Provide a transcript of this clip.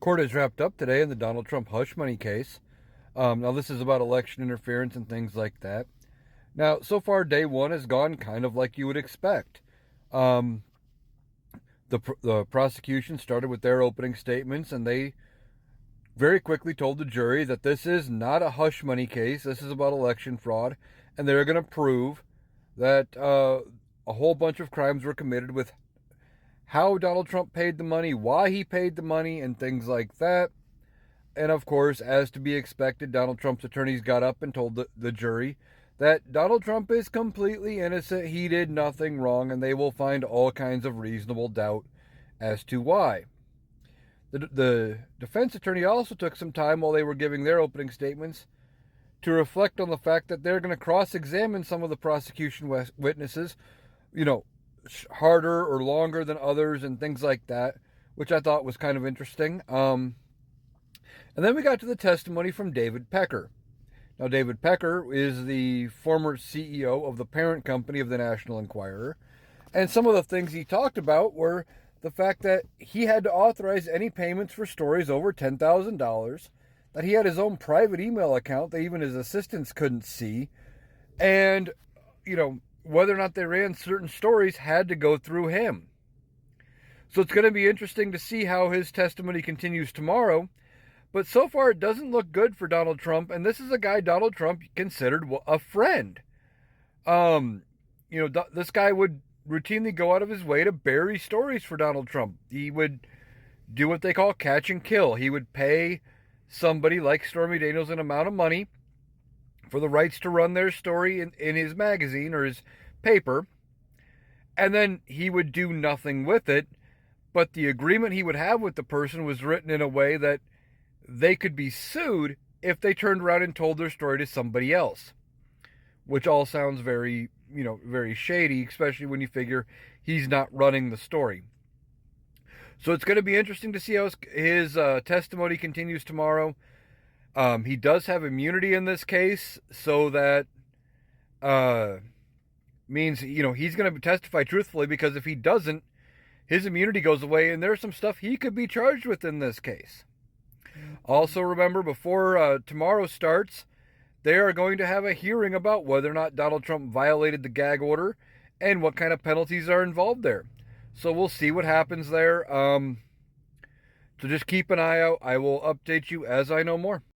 Court is wrapped up today in the Donald Trump hush money case. Now, this is about election interference and things like that. Now, so far, day one has gone kind of like you would expect. Um, the prosecution started with their opening statements, and they very quickly told the jury that this is not a hush money case. This is about election fraud, and they're going to prove that a whole bunch of crimes were committed with how Donald Trump paid the money, why he paid the money, and things like that. And of course, as to be expected, Donald Trump's attorneys got up and told the jury that Donald Trump is completely innocent. He did nothing wrong, and they will find all kinds of reasonable doubt as to why. The defense attorney also took some time while they were giving their opening statements to reflect on the fact that they're going to cross-examine some of the prosecution witnesses, harder or longer than others and things like that, which I thought was kind of interesting. And then we got to the testimony from David Pecker. Now, David Pecker is the former CEO of the parent company of the National Enquirer. And some of the things he talked about were the fact that he had to authorize any payments for stories over $10,000, that he had his own private email account that even his assistants couldn't see, and, whether or not they ran certain stories had to go through him. So it's going to be interesting to see how his testimony continues tomorrow. But so far, it doesn't look good for Donald Trump, and this is a guy Donald Trump considered a friend. This guy would routinely go out of his way to bury stories for Donald Trump. He would do what they call catch and kill. He would pay somebody like Stormy Daniels an amount of money for the rights to run their story in his magazine or his paper, and then he would do nothing with it. But the agreement he would have with the person was written in a way that they could be sued if they turned around and told their story to somebody else, which all sounds very, very shady, especially when you figure he's not running the story. So it's going to be interesting to see how his testimony continues tomorrow. He does have immunity in this case, so that means, he's going to testify truthfully, because if he doesn't, his immunity goes away, and there's some stuff he could be charged with in this case. Also, remember, before tomorrow starts, they are going to have a hearing about whether or not Donald Trump violated the gag order and what kind of penalties are involved there. So we'll see what happens there. So just keep an eye out. I will update you as I know more.